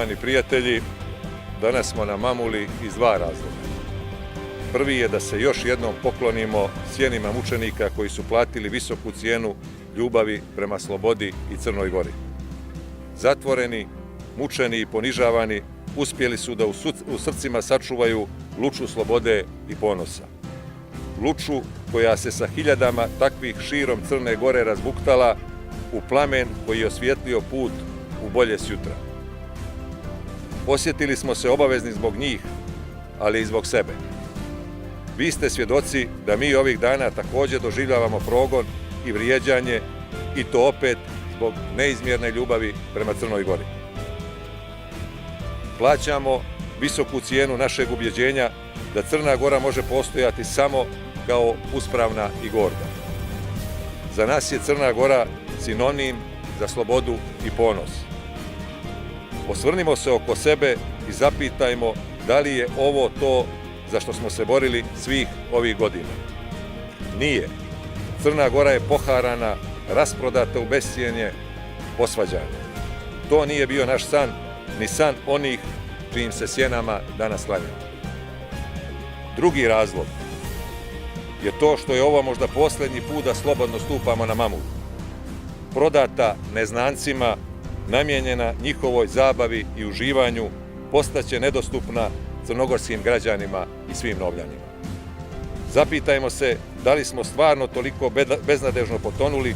Poštovani prijatelji, danas smo na mamuli iz dva razloga. Prvi je da se još jednom poklonimo sjenima mučenika koji su platili visoku cijenu ljubavi prema slobodi i Crnoj Gori. Zatvoreni, mučeni i ponižavani uspjeli su da u srcima sačuvaju luču slobode i ponosa. Luču koja se sa hiljadama takvih širom Crne Gore razbuktala u plamen koji je osvijetlio put u bolje sutra. Osjetili smo se obavezni zbog njih, ali i zbog sebe. Vi ste svjedoci da mi ovih dana također doživljavamo progon i vrijeđanje, i to opet zbog neizmjerne ljubavi prema Crnoj Gori. Plaćamo visoku cijenu našeg ubjeđenja da Crna Gora može postojati samo kao uspravna i gorda. Za nas je Crna Gora sinonim za slobodu i ponos. Osvrnimo se oko sebe i zapitajmo da li je ovo to za što smo se borili svih ovih godina. Nije. Crna Gora je poharana, rasprodata u bescijenje, posvađana. To nije bio naš san, ni san onih čijim se sjenama danas klanjamo. Drugi razlog je to što je ovo možda posljednji put da slobodno stupamo na mamulu. Prodata neznancima, namijenjena njihovoj zabavi i uživanju, postaće nedostupna crnogorskim građanima i svim Novljanima. Zapitajmo se da li smo stvarno toliko beznadežno potonuli,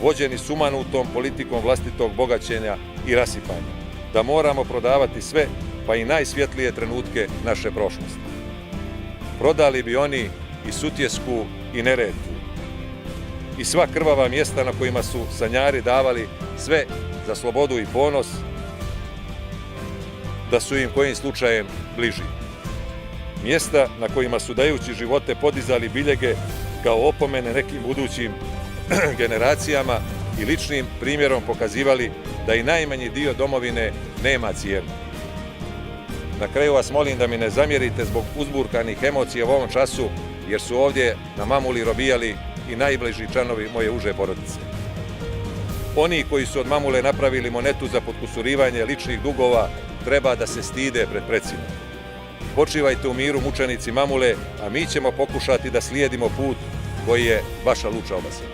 vođeni sumanutom politikom vlastitog bogaćenja i rasipanja, da moramo prodavati sve, pa i najsvjetlije trenutke naše prošlosti. Prodali bi oni i Sutjesku i Neretvu, i sva krvava mjesta na kojima su sanjari davali sve za slobodu i ponos, da su im kojim slučajem bliži. Mjesta na kojima su dajući živote podizali biljege kao opomene nekim budućim generacijama i ličnim primjerom pokazivali da i najmanji dio domovine nema cijenu. Na kraju vas molim da mi ne zamjerite zbog uzburkanih emocija u ovom času, jer su ovdje na mamuli robijali i najbliži članovi moje uže porodice. Oni koji su od mamule napravili monetu za potkusurivanje ličnih dugova treba da se stide pred precima. Počivajte u miru, mučenici mamule, a mi ćemo pokušati da slijedimo put koji je vaša luča obasjena.